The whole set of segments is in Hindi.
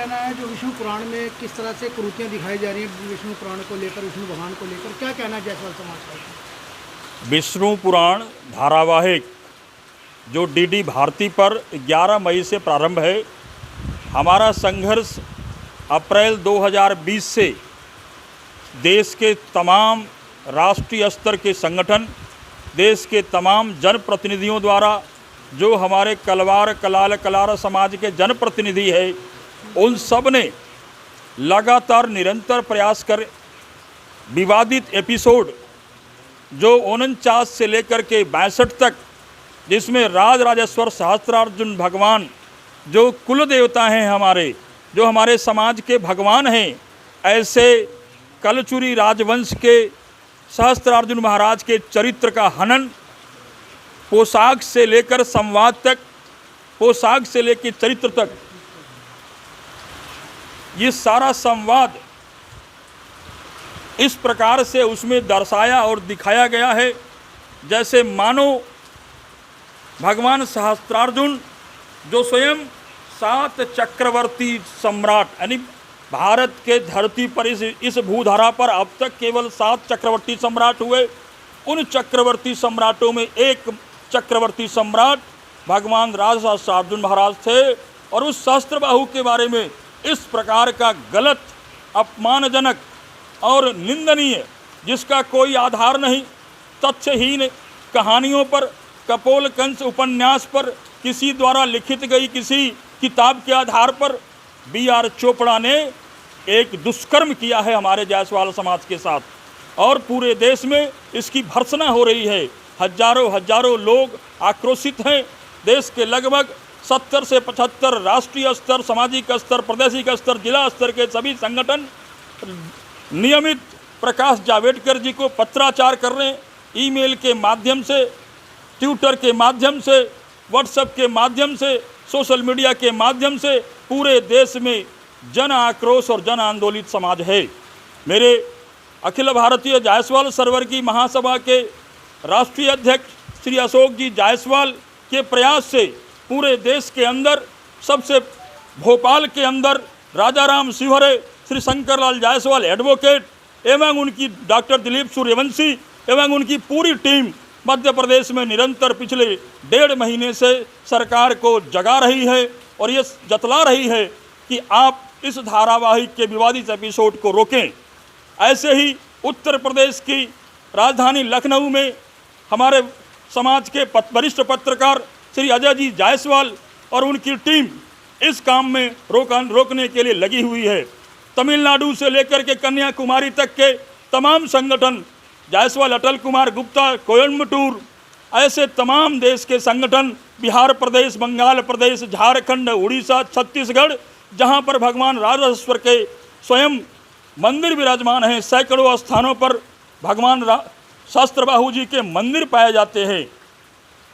कहना है जो विष्णु पुराण में किस तरह से कुरीतियाँ दिखाई जा रही हैं विष्णु पुराण को लेकर, विष्णु भगवान को लेकर, क्या कहना है जायसवाल समाज का? विष्णु पुराण धारावाहिक जो डीडी भारती पर 11 मई से प्रारंभ है। हमारा संघर्ष अप्रैल 2020 से देश के तमाम राष्ट्रीय स्तर के संगठन, देश के तमाम जनप्रतिनिधियों द्वारा, जो हमारे कलवार कलाल कलार समाज के जनप्रतिनिधि है, उन सब ने लगातार निरंतर प्रयास कर विवादित एपिसोड जो 49 से लेकर के 62 तक, जिसमें राज राजेश्वर सहस्त्रार्जुन भगवान जो कुल देवता हैं हमारे, जो हमारे समाज के भगवान हैं, ऐसे कलचुरी राजवंश के सहस्त्रार्जुन महाराज के चरित्र का हनन, पोशाक से लेकर संवाद तक, पोशाक से लेकर चरित्र तक, ये सारा संवाद इस प्रकार से उसमें दर्शाया और दिखाया गया है जैसे मानो भगवान सहस्त्रार्जुन जो स्वयं 7 चक्रवर्ती सम्राट, यानी भारत के धरती पर इस भूधारा पर अब तक केवल 7 चक्रवर्ती सम्राट हुए। उन चक्रवर्ती सम्राटों में एक चक्रवर्ती सम्राट भगवान राज सहस्त्रार्जुन महाराज थे। और उस सहस्त्रबाहु के बारे में इस प्रकार का गलत, अपमानजनक और निंदनीय, जिसका कोई आधार नहीं, तथ्यहीन कहानियों पर, कपोल कंस उपन्यास पर, किसी द्वारा लिखित गई किसी किताब के आधार पर B.R. चोपड़ा ने एक दुष्कर्म किया है हमारे जायसवाल समाज के साथ, और पूरे देश में इसकी भर्त्सना हो रही है। हजारों लोग आक्रोशित हैं। देश के लगभग 70 से 75 राष्ट्रीय स्तर, सामाजिक स्तर, प्रादेशिक स्तर, जिला स्तर के सभी संगठन नियमित प्रकाश जावड़ेकर जी को पत्राचार कर रहे हैं। ईमेल के माध्यम से, ट्विटर के माध्यम से, व्हाट्सएप के माध्यम से, सोशल मीडिया के माध्यम से पूरे देश में जन आक्रोश और जन आंदोलित समाज है। मेरे अखिल भारतीय जायसवाल सर्वर की महासभा के राष्ट्रीय अध्यक्ष श्री अशोक जी जायसवाल के प्रयास से पूरे देश के अंदर, सबसे भोपाल के अंदर राजाराम शिवहरे, श्री शंकरलाल जायसवाल एडवोकेट एवं उनकी डॉक्टर दिलीप सूर्यवंशी एवं उनकी पूरी टीम मध्य प्रदेश में निरंतर पिछले 1.5 महीने से सरकार को जगा रही है और ये जतला रही है कि आप इस धारावाहिक के विवादित एपिसोड को रोकें। ऐसे ही उत्तर प्रदेश की राजधानी लखनऊ में हमारे समाज के वरिष्ठ पत्रकार श्री अजय जी जायसवाल और उनकी टीम इस काम में रोकने के लिए लगी हुई है। तमिलनाडु से लेकर के कन्याकुमारी तक के तमाम संगठन, जायसवाल अटल कुमार गुप्ता, कोयम्बटूर, ऐसे तमाम देश के संगठन, बिहार प्रदेश, बंगाल प्रदेश, झारखंड, उड़ीसा, छत्तीसगढ़, जहां पर भगवान राजेश्वर के स्वयं मंदिर विराजमान हैं, सैकड़ों स्थानों पर भगवान सहस्त्रबाहु जी के मंदिर पाए जाते हैं।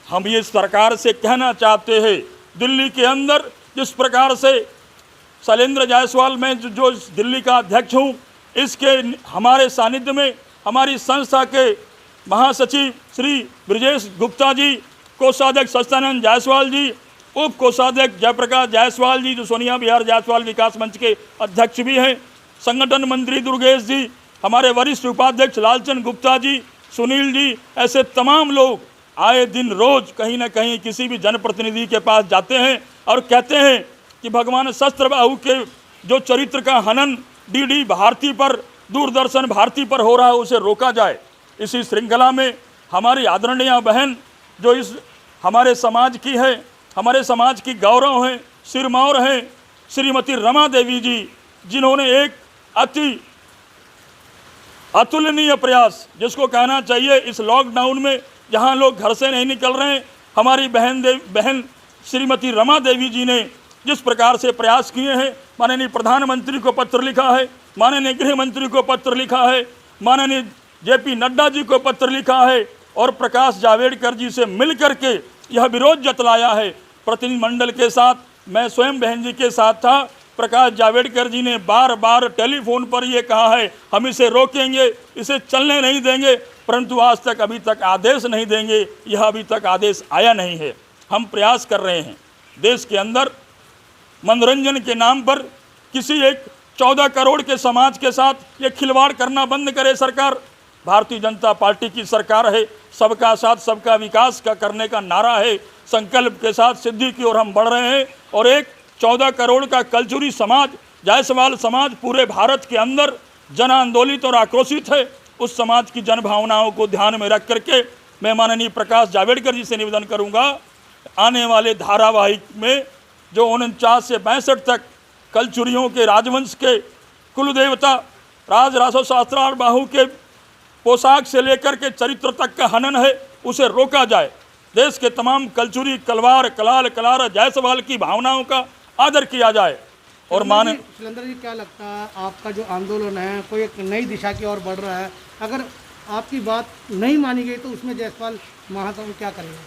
हम ये सरकार से कहना चाहते हैं, दिल्ली के अंदर जिस प्रकार से शैलेंद्र जायसवाल, मैं जो दिल्ली का अध्यक्ष हूँ, इसके हमारे सानिध्य में हमारी संस्था के महासचिव श्री ब्रिजेश गुप्ता जी, कोषाध्यक्ष सत्यानंद जायसवाल जी, उप कोषाध्यक्ष जयप्रकाश जायसवाल जी जो सोनिया बिहार जायसवाल विकास मंच के अध्यक्ष भी हैं, संगठन मंत्री दुर्गेश जी, हमारे वरिष्ठ उपाध्यक्ष लालचंद गुप्ता जी, सुनील जी, ऐसे तमाम लोग आए दिन रोज कहीं ना कहीं किसी भी जनप्रतिनिधि के पास जाते हैं और कहते हैं कि भगवान सहस्त्रबाहु के जो चरित्र का हनन डीडी भारती पर, दूरदर्शन भारती पर हो रहा है, उसे रोका जाए। इसी श्रृंखला में हमारी आदरणीय बहन जो इस हमारे समाज की है, हमारे समाज की गौरव हैं, सिरमौर हैं, श्रीमती रमा देवी जी, जिन्होंने एक अति अतुलनीय प्रयास, जिसको कहना चाहिए इस लॉकडाउन में जहां लोग घर से नहीं निकल रहे हैं, हमारी बहन श्रीमती रमा देवी जी ने जिस प्रकार से प्रयास किए हैं, माननीय प्रधानमंत्री को पत्र लिखा है, माननीय गृह मंत्री को पत्र लिखा है, माननीय JP नड्डा जी को पत्र लिखा है और प्रकाश जावड़ेकर जी से मिल करके यह विरोध जतलाया है। प्रतिनिधिमंडल के साथ मैं स्वयं बहन जी के साथ था। प्रकाश जावड़ेकर जी ने बार बार टेलीफोन पर ये कहा है हम इसे रोकेंगे, इसे चलने नहीं देंगे, परंतु आज तक अभी तक आदेश नहीं देंगे। यह अभी तक आदेश आया नहीं है। हम प्रयास कर रहे हैं देश के अंदर मनोरंजन के नाम पर किसी एक 14 करोड़ के समाज के साथ ये खिलवाड़ करना बंद करे सरकार। भारतीय जनता पार्टी की सरकार है, सबका साथ सबका विकास का करने का नारा है, संकल्प के साथ सिद्धि की ओर हम बढ़ रहे हैं। और एक 14 करोड़ का कलचुरी समाज, जायसवाल समाज पूरे भारत के अंदर जन आंदोलित और आक्रोशित है। उस समाज की जन भावनाओं को ध्यान में रख करके मैं माननीय प्रकाश जावड़ेकर जी से निवेदन करूंगा, आने वाले धारावाहिक में जो 49 से 62 तक कलचुरियों के राजवंश के कुलदेवता राज रासो शास्त्रार्थ बाहु के पोशाक से लेकर के चरित्र तक का हनन है, उसे रोका जाए। देश के तमाम कलचुरी, कलवार, कलाल, कलार, जायसवाल की भावनाओं का आदर किया जाए। और सिलेंडर जी, क्या लगता है आपका जो आंदोलन है कोई एक नई दिशा की ओर बढ़ रहा है, अगर आपकी बात नहीं मानी गई तो उसमें जायसवाल महासंघ क्या करेगा?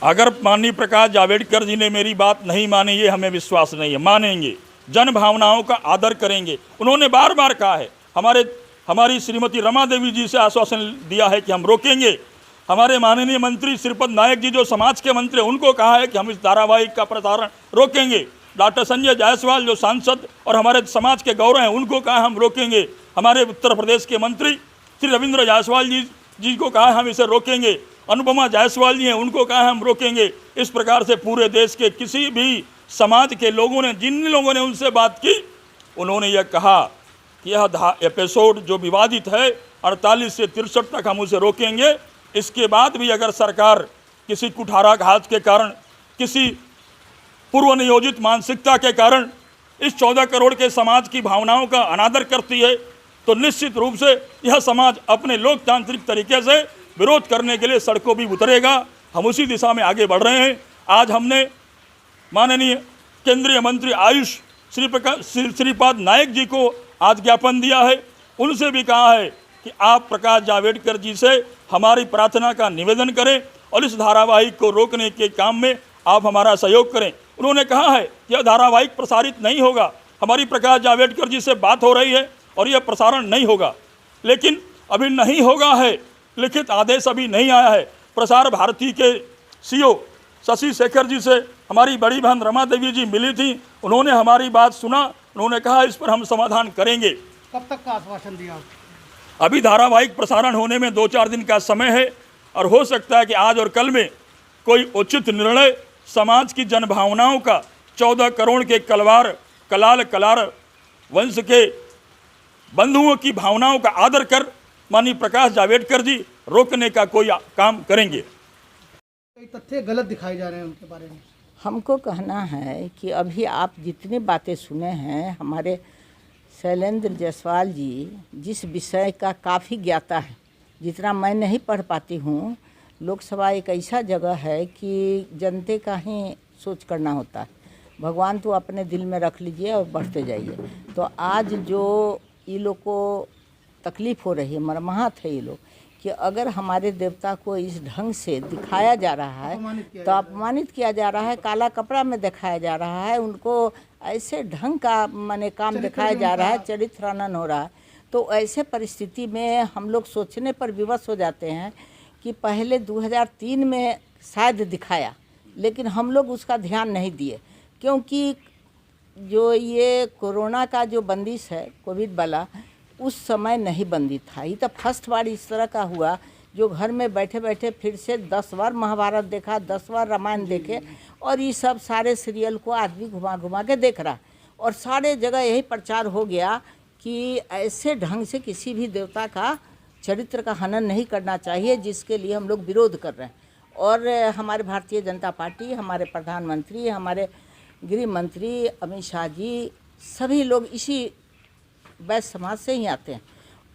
अगर माननीय प्रकाश जावड़ेकर जी ने मेरी बात नहीं मानी, ये हमें विश्वास नहीं है, मानेंगे, जन भावनाओं का आदर करेंगे। उन्होंने बार बार कहा है, हमारी श्रीमती रमा देवी जी से आश्वासन दिया है कि हम रोकेंगे। हमारे माननीय मंत्री श्रीपद नायक जी जो समाज के मंत्री, उनको कहा है कि हम इस धारावाहिक का प्रसारण रोकेंगे। डॉक्टर संजय जायसवाल जो सांसद और हमारे समाज के गौरव हैं, उनको कहा हम रोकेंगे। हमारे उत्तर प्रदेश के मंत्री श्री रविंद्र जायसवाल जी को कहा हम इसे रोकेंगे। अनुपमा जायसवाल जी हैं, उनको कहा हम रोकेंगे। इस प्रकार से पूरे देश के किसी भी समाज के लोगों ने, जिन लोगों ने उनसे बात की, उन्होंने यह कहा कि यह एपिसोड जो विवादित है 48 से 63 तक हम उसे रोकेंगे। इसके बाद भी अगर सरकार किसी कुठाराघात के कारण, किसी पूर्व नियोजित मानसिकता के कारण इस 14 करोड़ के समाज की भावनाओं का अनादर करती है, तो निश्चित रूप से यह समाज अपने लोकतांत्रिक तरीके से विरोध करने के लिए सड़कों भी उतरेगा। हम उसी दिशा में आगे बढ़ रहे हैं। आज हमने माननीय केंद्रीय मंत्री आयुष श्रीपद नायक जी को आज ज्ञापन दिया है। उनसे भी कहा है कि आप प्रकाश जावड़ेकर जी से हमारी प्रार्थना का निवेदन करें और इस धारावाहिक को रोकने के काम में आप हमारा सहयोग करें। उन्होंने कहा है यह धारावाहिक प्रसारित नहीं होगा। हमारी प्रकाश जावड़ेकर जी से बात हो रही है और यह प्रसारण नहीं होगा, लेकिन अभी नहीं होगा है, लिखित आदेश अभी नहीं आया है। प्रसार भारती के सीईओ शशि शेखर जी से हमारी बड़ी बहन रमा देवी जी मिली थी, उन्होंने हमारी बात सुना, उन्होंने कहा इस पर हम समाधान करेंगे। कब तक का आश्वासन दिया? अभी धारावाहिक प्रसारण होने में 2-4 दिन का समय है और हो सकता है कि आज और कल में कोई उचित निर्णय समाज की जन भावनाओं का, 14 करोड़ के कलवार, कलाल, कलार वंश के बंधुओं की भावनाओं का आदर कर माननीय प्रकाश जावड़ेकर जी रोकने का कोई काम करेंगे। कई तथ्य गलत दिखाए जा रहे हैं उनके बारे में। हमको कहना है कि अभी आप जितनी बातें सुने हैं, हमारे शैलेंद्र जायसवाल जी जिस विषय का काफ़ी ज्ञाता है, जितना मैं नहीं पढ़ पाती हूँ। लोकसभा एक ऐसा जगह है कि जनते का ही सोच करना होता है। भगवान तो अपने दिल में रख लीजिए और बढ़ते जाइए। तो आज जो ये लोग को तकलीफ़ हो रही है, मरमाहत है ये लोग, कि अगर हमारे देवता को इस ढंग से दिखाया जा रहा है, तो अपमानित किया जा रहा है, काला कपड़ा में दिखाया जा रहा है, उनको ऐसे ढंग का माने काम दिखाया जा रहा है, चरित्र हनन हो रहा है। तो ऐसे परिस्थिति में हम लोग सोचने पर विवश हो जाते हैं कि पहले 2003 में शायद दिखाया, लेकिन हम लोग उसका ध्यान नहीं दिए, क्योंकि जो ये कोरोना का जो बंदिश है, कोविड वाला, उस समय नहीं बंदी था। ये तो फर्स्ट बार इस तरह का हुआ जो घर में बैठे बैठे फिर से 10 बार महाभारत देखा, 10 बार रामायण देखे, और ये सब सारे सीरियल को आदमी घुमा घुमा के देख रहा, और सारे जगह यही प्रचार हो गया कि ऐसे ढंग से किसी भी देवता का चरित्र का हनन नहीं करना चाहिए, जिसके लिए हम लोग विरोध कर रहे हैं। और हमारे भारतीय जनता पार्टी, हमारे प्रधानमंत्री, हमारे गृह मंत्री अमित शाह जी, सभी लोग इसी वैश्य समाज से ही आते हैं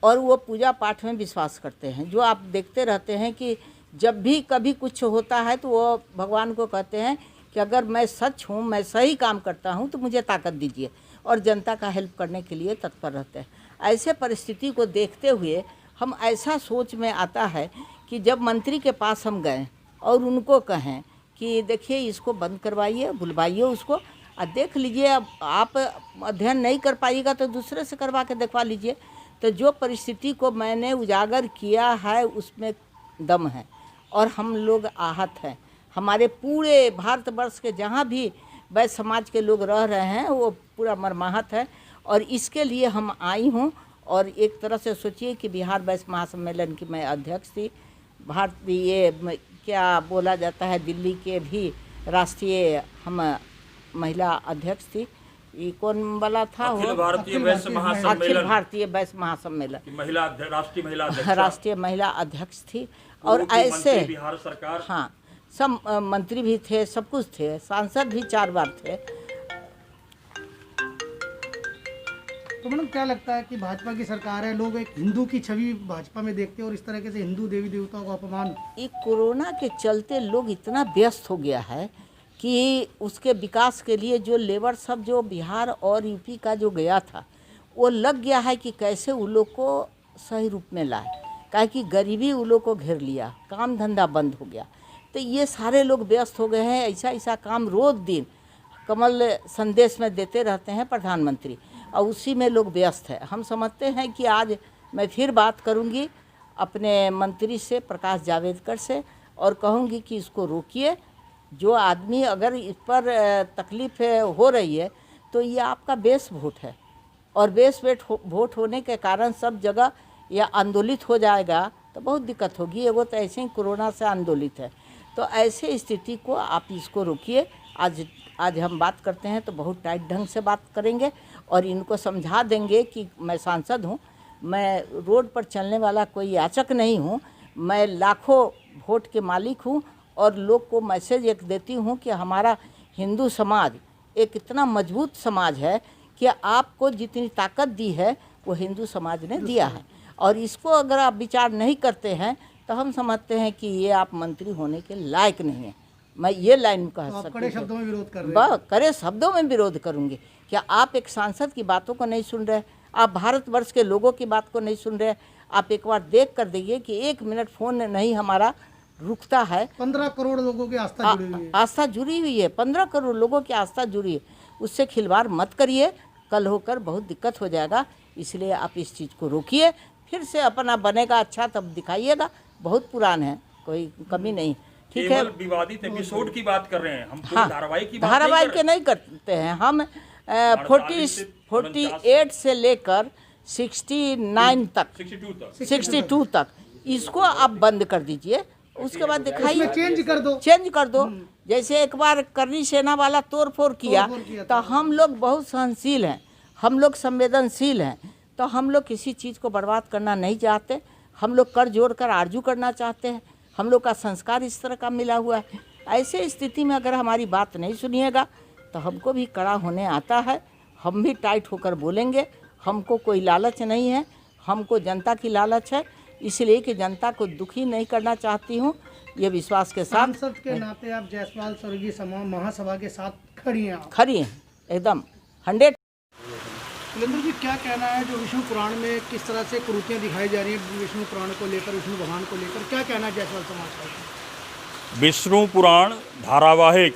और वो पूजा पाठ में विश्वास करते हैं। जो आप देखते रहते हैं कि जब भी कभी कुछ होता है तो वो भगवान को कहते हैं कि अगर मैं सच हूँ, मैं सही काम करता हूँ, तो मुझे ताकत दीजिए, और जनता का हेल्प करने के लिए तत्पर रहते हैं। ऐसे परिस्थिति को देखते हुए हम ऐसा सोच में आता है कि जब मंत्री के पास हम गए और उनको कहें कि देखिए इसको बंद करवाइए, बुलवाइए उसको, और देख लीजिए, अब आप अध्ययन नहीं कर पाइएगा तो दूसरे से करवा के दिखवा लीजिए। तो जो परिस्थिति को मैंने उजागर किया है उसमें दम है, और हम लोग आहत हैं। हमारे पूरे भारतवर्ष के जहाँ भी वैश्य समाज के लोग रह रहे हैं, वो पूरा मर्माहत है। और इसके लिए हम आई हूँ। और एक तरह से सोचिए कि बिहार वैश्य महासम्मेलन की मैं अध्यक्ष थी, भारतीय क्या बोला जाता है, दिल्ली के भी राष्ट्रीय हम महिला अध्यक्ष थी। ये कौन वाला था? अखिल भारतीय वैश्य महासम्मेलन, अखिल भारतीय वैश्य महासम्मेलन महिला राष्ट्रीय महिला अध्यक्ष थी। और ऐसे बिहार सरकार, हाँ, सब मंत्री भी थे, सब कुछ थे, सांसद भी 4 बार थे। तो मैडम क्या लगता है कि भाजपा की सरकार है, लोग एक हिंदू की छवि भाजपा में देखते हैं और इस तरीके से हिंदू देवी देवताओं का अपमान? ये कोरोना के चलते लोग इतना व्यस्त हो गया है कि उसके विकास के लिए जो लेबर सब जो बिहार और यूपी का जो गया था, वो लग गया है कि कैसे उन लोग को सही रूप में लाए, काहे कि गरीबी उन लोग को घेर लिया, काम धंधा बंद हो गया। तो ये सारे लोग व्यस्त हो गए हैं। ऐसा ऐसा काम रोज दिन कमल संदेश में देते रहते हैं प्रधानमंत्री, और उसी में लोग व्यस्त है। हम समझते हैं कि आज मैं फिर बात करूंगी अपने मंत्री से, प्रकाश जावड़ेकर से, और कहूंगी कि इसको रोकिए। जो आदमी अगर इस पर तकलीफ हो रही है तो ये आपका बेस वोट है, और बेस वोट होने के कारण सब जगह यह आंदोलित हो जाएगा तो बहुत दिक्कत होगी। एगो तो ऐसे ही कोरोना से आंदोलित है, तो ऐसे स्थिति को आप इसको रोकिए। आज हम बात करते हैं तो बहुत टाइट ढंग से बात करेंगे और इनको समझा देंगे कि मैं सांसद हूँ, मैं रोड पर चलने वाला कोई याचक नहीं हूँ, मैं लाखों वोट के मालिक हूँ। और लोग को मैसेज एक देती हूँ कि हमारा हिंदू समाज एक इतना मजबूत समाज है कि आपको जितनी ताकत दी है वो हिंदू समाज ने दिया है, और इसको अगर आप विचार नहीं करते हैं तो हम समझते हैं कि ये आप मंत्री होने के लायक नहीं है। मैं ये लाइन कह सकती हूँ। कड़े शब्दों में विरोध कर रहे हैं? कड़े शब्दों में विरोध करूँगी। क्या आप एक सांसद की बातों को नहीं सुन रहे? आप भारतवर्ष के लोगों की बात को नहीं सुन रहे? आप एक बार देख कर देखिए कि 1 मिनट फ़ोन नहीं हमारा रुकता है। 15 करोड़ लोगों की आस्था जुड़ी हुई है। आस्था जुड़ी हुई है, 15 करोड़ लोगों की आस्था जुड़ी है। उससे खिलवाड़ मत करिए, कल होकर बहुत दिक्कत हो जाएगा। इसलिए आप इस चीज़ को रोकिए। फिर से अपना बनेगा अच्छा तब दिखाइएगा। बहुत पुरान है, कोई कमी नहीं। ठीक है, विवादित एपिसोड की बात कर रहे हैं हम, हाँ, धारावाहिक के नहीं करते हैं हम। 48 से लेकर 62 तक इसको आप बंद कर दीजिए। उसके बाद दिखाइए, चेंज कर दो। जैसे एक बार करनी सेना वाला तोड़ फोड़ किया तो हम लोग बहुत सहनशील हैं, हम लोग संवेदनशील हैं, तो हम लोग किसी चीज़ को बर्बाद करना नहीं चाहते। हम लोग कर जोड़ कर आरजू करना चाहते हैं। हम लोग का संस्कार इस तरह का मिला हुआ है। ऐसे स्थिति में अगर हमारी बात नहीं सुनिएगा तो हमको भी कड़ा होने आता है, हम भी टाइट होकर बोलेंगे। हमको कोई लालच नहीं है, हमको जनता की लालच है, इसलिए कि जनता को दुखी नहीं करना चाहती हूँ। ये विश्वास के साथ सांसद के नाते आप जायसवाल स्वर्गीय महासभा के साथ खड़ी हैं एकदम 100। सुरेंद्र जी, क्या कहना है जो विष्णु पुराण में किस तरह से कुरीतियाँ दिखाई जा रही हैं विष्णु पुराण को लेकर, विष्णु भगवान को लेकर, क्या कहना है जायसवाल समाज का? विष्णु पुराण धारावाहिक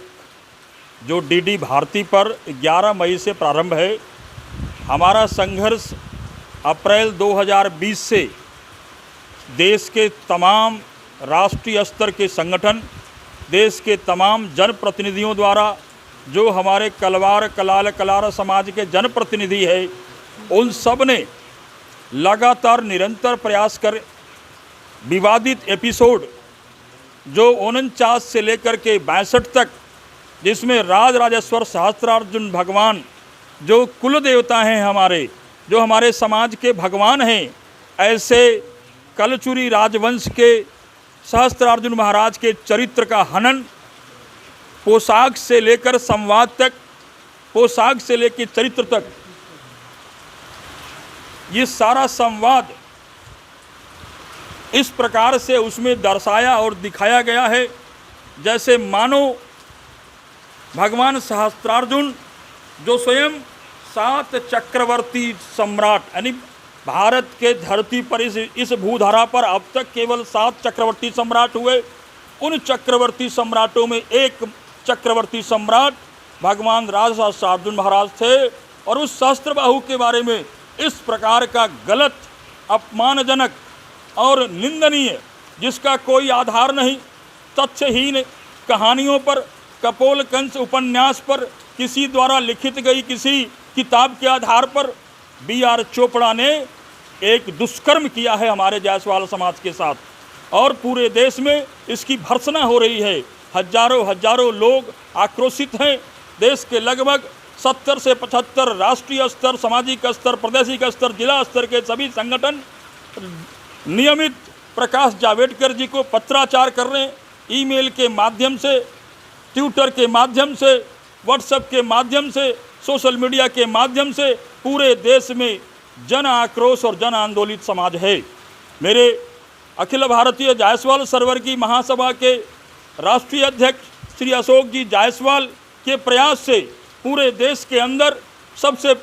जो डीडी भारती पर 11 मई से प्रारंभ है। हमारा संघर्ष अप्रैल 2020 से देश के तमाम राष्ट्रीय स्तर के संगठन, देश के तमाम जनप्रतिनिधियों द्वारा, जो हमारे कलवार कलाल कलार समाज के जनप्रतिनिधि है, उन सब ने लगातार निरंतर प्रयास कर विवादित एपिसोड जो 49 से लेकर के 62 तक, जिसमें राजराजेश्वर सहस्त्रार्जुन भगवान जो कुल देवता हैं हमारे, जो हमारे समाज के भगवान हैं, ऐसे कलचुरी राजवंश के सहस्त्रार्जुन महाराज के चरित्र का हनन, पोशाक से लेकर संवाद तक, पोशाक से लेकर चरित्र तक, ये सारा संवाद इस प्रकार से उसमें दर्शाया और दिखाया गया है जैसे मानो भगवान सहस्त्रार्जुन जो स्वयं 7 चक्रवर्ती सम्राट, यानी भारत के धरती पर इस भूधारा पर अब तक केवल 7 चक्रवर्ती सम्राट हुए। उन चक्रवर्ती सम्राटों में एक चक्रवर्ती सम्राट भगवान राजराजेश्वर महाराज थे, और उस सहस्त्रबाहु के बारे में इस प्रकार का गलत, अपमानजनक और निंदनीय, जिसका कोई आधार नहीं, तथ्यहीन कहानियों पर, कपोलकंस उपन्यास पर किसी द्वारा लिखित गई किसी किताब के आधार पर B.R. चोपड़ा ने एक दुष्कर्म किया है हमारे जायसवाल समाज के साथ, और पूरे देश में इसकी भर्त्सना हो रही है। हजारों लोग आक्रोशित हैं। देश के लगभग 70 से 75 राष्ट्रीय स्तर, सामाजिक स्तर, प्रादेशिक स्तर, जिला स्तर के सभी संगठन नियमित प्रकाश जावड़ेकर जी को पत्राचार कर रहे हैं। ईमेल के माध्यम से, ट्विटर के माध्यम से, व्हाट्सएप के माध्यम से, सोशल मीडिया के माध्यम से पूरे देश में जन आक्रोश और जन आंदोलित समाज है। मेरे अखिल भारतीय जायसवाल सर्वर की महासभा के राष्ट्रीय अध्यक्ष श्री अशोक जी जायसवाल के प्रयास से पूरे देश के अंदर, सबसे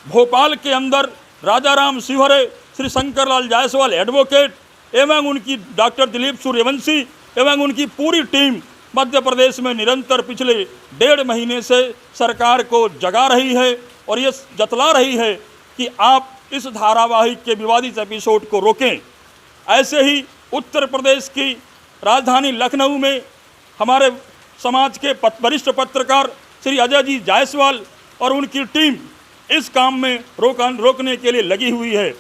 भोपाल के अंदर राजाराम शिवहरे, श्री शंकरलाल जायसवाल एडवोकेट एवं उनकी डॉक्टर दिलीप सूर्यवंशी एवं उनकी पूरी टीम मध्य प्रदेश में निरंतर पिछले 1.5 महीने से सरकार को जगा रही है और ये जतला रही है कि आप इस धारावाहिक के विवादित एपिसोड को रोकें। ऐसे ही उत्तर प्रदेश की राजधानी लखनऊ में हमारे समाज के वरिष्ठ पत्रकार श्री अजय जी जायसवाल और उनकी टीम इस काम में रोकने के लिए लगी हुई है।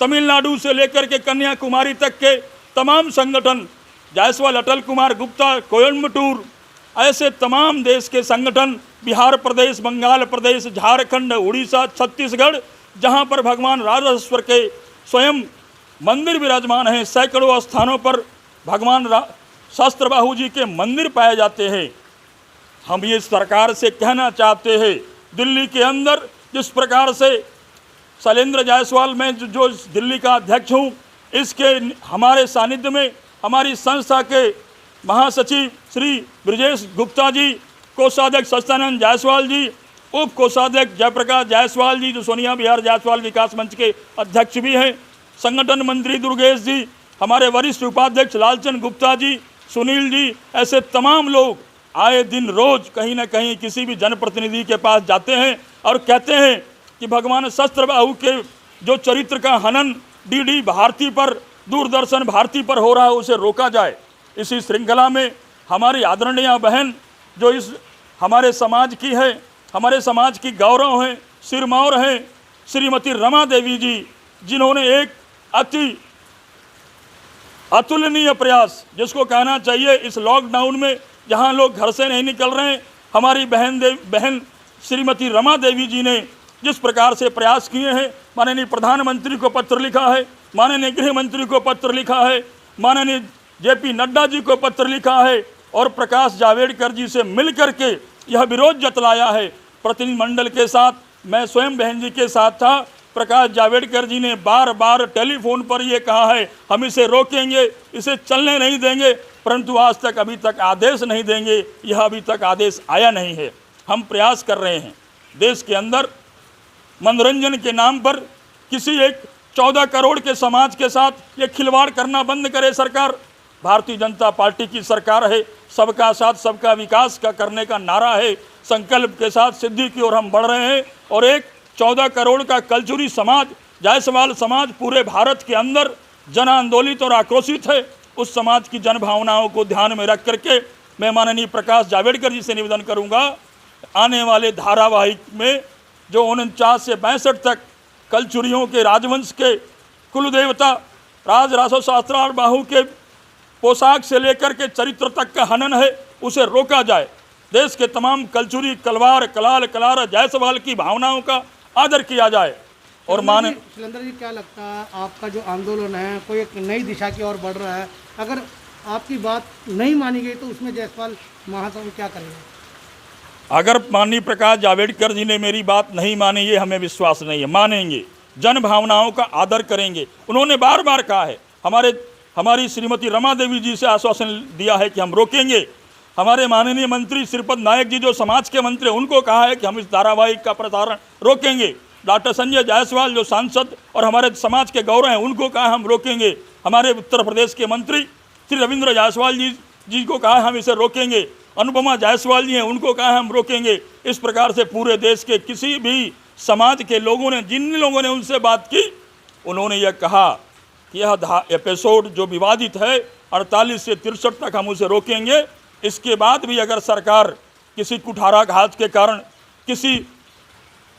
तमिलनाडु से लेकर के कन्याकुमारी तक के तमाम संगठन, जायसवाल अटल कुमार गुप्ता, कोयम्बटूर, ऐसे तमाम देश के संगठन, बिहार प्रदेश, बंगाल प्रदेश, झारखंड, उड़ीसा, छत्तीसगढ़, जहां पर भगवान राजेश्वर के स्वयं मंदिर विराजमान हैं, सैकड़ों स्थानों पर भगवान सहस्त्रबाहु जी के मंदिर पाए जाते हैं। हम ये सरकार से कहना चाहते हैं, दिल्ली के अंदर जिस प्रकार से शैलेंद्र जायसवाल, मैं जो दिल्ली का अध्यक्ष हूँ, इसके हमारे सानिध्य में हमारी संस्था के महासचिव श्री ब्रजेश गुप्ता जी, कोषाध्यक्ष सत्यानंद जायसवाल जी, उप कोषाध्यक्ष जयप्रकाश जायसवाल जी जो सोनिया बिहार जायसवाल विकास मंच के अध्यक्ष भी हैं, संगठन मंत्री दुर्गेश जी, हमारे वरिष्ठ उपाध्यक्ष लालचंद गुप्ता जी, सुनील जी, ऐसे तमाम लोग आए दिन रोज कहीं ना कहीं किसी भी जनप्रतिनिधि के पास जाते हैं और कहते हैं कि भगवान सहस्त्रबाहु के जो चरित्र का हनन डीडी भारती पर, दूरदर्शन भारती पर हो रहा है, उसे रोका जाए। इसी श्रृंखला में हमारी आदरणीय बहन जो इस हमारे समाज की है, हमारे समाज की गौरव हैं, सिरमौर हैं, श्रीमती रमा देवी जी, जिन्होंने एक अति अतुलनीय प्रयास, जिसको कहना चाहिए इस लॉकडाउन में जहां लोग घर से नहीं निकल रहे हैं, हमारी बहन श्रीमती रमा देवी जी ने जिस प्रकार से प्रयास किए हैं, माननीय प्रधानमंत्री को पत्र लिखा है, माननीय गृह मंत्री को पत्र लिखा है, माननीय JP नड्डा जी को पत्र लिखा है और प्रकाश जावड़ेकर जी से मिल करके यह विरोध जतलाया है। प्रतिनिधिमंडल के साथ मैं स्वयं बहन जी के साथ था। प्रकाश जावड़ेकर जी ने बार बार टेलीफोन पर ये कहा है हम इसे रोकेंगे, इसे चलने नहीं देंगे, परंतु आज तक अभी तक आदेश नहीं देंगे। यह अभी तक आदेश आया नहीं है। हम प्रयास कर रहे हैं देश के अंदर मनोरंजन के नाम पर किसी एक 14 करोड़ के समाज के साथ ये खिलवाड़ करना बंद करे सरकार। भारतीय जनता पार्टी की सरकार है, सबका साथ सबका विकास का करने का नारा है, संकल्प के साथ सिद्धि की ओर हम बढ़ रहे हैं। और एक 14 करोड़ का कलचुरी समाज, जायसवाल समाज पूरे भारत के अंदर जन आंदोलित और आक्रोशित है। उस समाज की जन भावनाओं को ध्यान में रख करके मैं माननीय प्रकाश जावड़ेकर जी से निवेदन करूंगा, आने वाले धारावाहिक में जो 49 से 62 तक कलचुरियों के राजवंश के कुलदेवता राजरासो सहस्त्रार बाहु के पोशाक से लेकर के चरित्र तक का हनन है, उसे रोका जाए। देश के तमाम कलचुरी, कलवार, कलाल, कलार, जायसवाल की भावनाओं का आदर किया जाए। और शैलेंद्र जी, क्या लगता है आपका जो आंदोलन है कोई एक नई दिशा की ओर बढ़ रहा है? अगर आपकी बात नहीं मानी गई तो उसमें जायसवाल महासभा क्या करेगा? अगर माननीय प्रकाश जावड़ेकर जी ने मेरी बात नहीं मानी, ये हमें विश्वास नहीं है, मानेंगे, जन भावनाओं का आदर करेंगे। उन्होंने बार बार कहा है, हमारी श्रीमती रमा देवी जी से आश्वासन दिया है कि हम रोकेंगे। हमारे माननीय मंत्री श्रीपद नायक जी जो समाज के मंत्री, उनको कहा है कि हम इस धारावाहिक का प्रसारण रोकेंगे। डॉक्टर संजय जायसवाल जो सांसद और हमारे समाज के गौरव हैं, उनको कहा हम रोकेंगे। हमारे उत्तर प्रदेश के मंत्री श्री रविंद्र जायसवाल जी को कहा हम इसे रोकेंगे। अनुपमा जायसवाल जी हैं, उनको कहा हम रोकेंगे। इस प्रकार से पूरे देश के किसी भी समाज के लोगों ने, जिन लोगों ने उनसे बात की, उन्होंने यह कहा कि यह एपिसोड जो विवादित है 48 से 63 तक हम उसे रोकेंगे। इसके बाद भी अगर सरकार किसी कुठाराघात के कारण किसी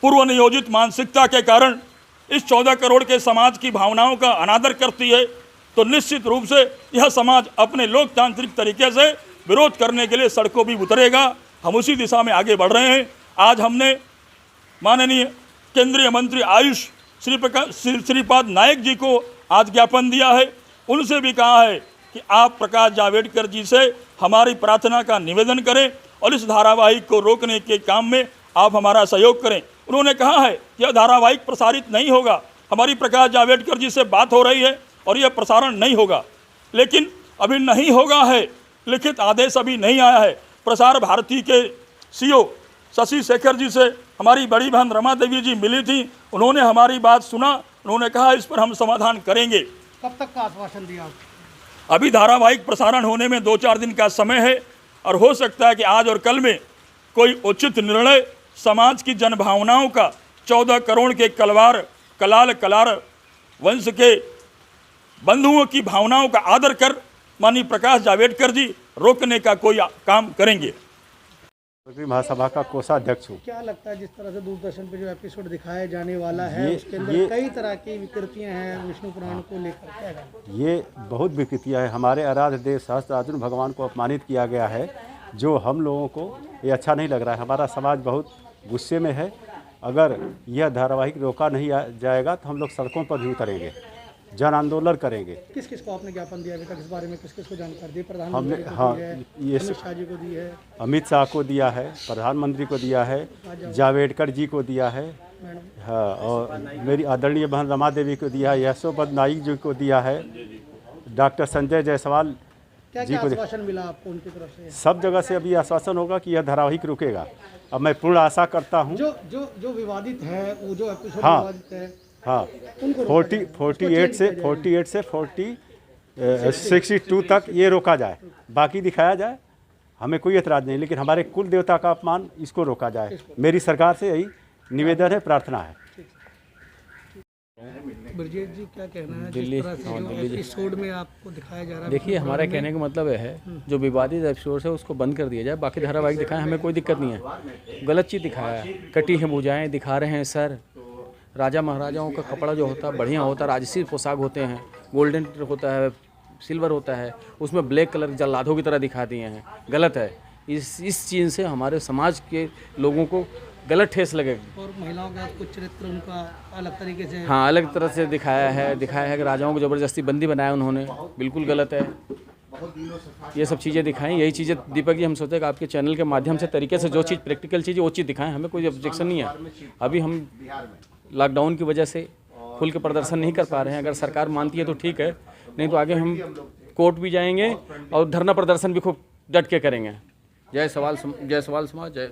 पूर्व नियोजित मानसिकता के कारण इस 14 करोड़ के समाज की भावनाओं का अनादर करती है, तो निश्चित रूप से यह समाज अपने लोकतांत्रिक तरीके से विरोध करने के लिए सड़कों भी उतरेगा। हम उसी दिशा में आगे बढ़ रहे हैं। आज हमने माननीय केंद्रीय मंत्री आयुष श्रीपाद नायक जी को आज ज्ञापन दिया है। उनसे भी कहा है कि आप प्रकाश जावड़ेकर जी से हमारी प्रार्थना का निवेदन करें और इस धारावाहिक को रोकने के काम में आप हमारा सहयोग करें। उन्होंने कहा है कि यह धारावाहिक प्रसारित नहीं होगा। हमारी प्रकाश जावड़ेकर जी से बात हो रही है और यह प्रसारण नहीं होगा, लेकिन अभी नहीं होगा है, लिखित आदेश अभी नहीं आया है। प्रसार भारती के सीईओ शशि शेखर जी से हमारी बड़ी बहन रमा देवी जी मिली थी, उन्होंने हमारी बात सुना, उन्होंने कहा इस पर हम समाधान करेंगे। कब तक का आश्वासन दिया आपको? अभी धारावाहिक प्रसारण होने में 2-4 दिन का समय है और हो सकता है कि आज और कल में कोई उचित निर्णय समाज की जनभावनाओं का 14 करोड़ के कलार वंश के बंधुओं की भावनाओं का आदर कर माननीय प्रकाश जावड़ेकर जी रोकने का कोई काम करेंगे। महासभा का कोषाध्यक्ष हूँ। क्या लगता है जिस तरह से दूरदर्शन पे जो एपिसोड दिखाया जाने वाला है उसके अंदर कई तरह की विकृतियां हैं विष्णु पुराण को लेकर, क्या है? ये बहुत विकृतियाँ है। हमारे आराध्य देव सहस्त्रार्जुन भगवान को अपमानित किया गया है, जो हम लोगों को ये अच्छा नहीं लग रहा है। हमारा समाज बहुत गुस्से में है। अगर यह धारावाहिक रोका नहीं जाएगा तो हम लोग सड़कों पर भी उतरेंगे, जन आंदोलन करेंगे। किस किस को आपने ज्ञापन दिया अभी तक इस बारे में? किस किस को जानकारी दी? हमने प्रधानमंत्री ये अमित शाह जी को दी है, अमित शाह को दिया है, प्रधानमंत्री को दिया है, जावड़ेकर जी को दिया है, हाँ, और मेरी आदरणीय बहन रमा देवी को दिया है, यशोपद नाइक जी को दिया है, डॉक्टर संजय जायसवाल जी को। आश्वासन मिला आपको उनकी तरफ से? सब जगह से अभी आश्वासन होगा कि यह धारावाहिक रुकेगा। अब मैं पूर्ण आशा करता हूँ। जो विवादित है, वो जो एपिसोड हाँ, विवादित है, हाँ, 48 से 62 तक ये रोका जाए, बाकी दिखाया जाए, हमें कोई एतराज़ नहीं, लेकिन हमारे कुल देवता का अपमान इसको रोका जाए। मेरी सरकार से यही निवेदन है, प्रार्थना है। ब्रजेश जी क्या कहना है जिस तरह से जो एपिसोड में आपको दिखाया जा रहा है? देखिए, हमारा कहने का मतलब है जो विवादित एपिसोड है उसको बंद कर दिया जाए, बाकी धारावाहिक दिखाएं, हमें कोई दिक्कत नहीं है। गलत चीज़ दिखाया है, कटी है भुजाएं दिखा रहे हैं सर। राजा महाराजाओं का कपड़ा जो होता है बढ़िया होता है, राजसी पोशाक होते हैं, गोल्डन होता है, सिल्वर होता है, उसमें ब्लैक कलर जल्लादों की तरह दिखा दिए हैं। गलत है। इस चीज़ से हमारे समाज के लोगों को गलत ठेस लगेगा। और महिलाओं का कुछ चरित्र उनका अलग तरीके से, हाँ, अलग तरह से दिखाया है कि राजाओं को ज़बरदस्ती बंदी बनाया उन्होंने, बिल्कुल गलत है। ये सब चीज़ें दिखाएं, यही चीज़ें दीपक जी हम सोचते हैं कि आपके चैनल के माध्यम से तरीके से जो चीज़ प्रैक्टिकल चीज़ वो चीज़ दिखाएं, हमें कोई ऑब्जेक्शन नहीं है। अभी हम लॉकडाउन की वजह से खुल के प्रदर्शन नहीं कर पा रहे हैं। अगर सरकार मानती है तो ठीक है, नहीं तो आगे हम कोर्ट भी जाएंगे और धरना प्रदर्शन भी खूब डट के करेंगे। जय सवाल समाज, जय।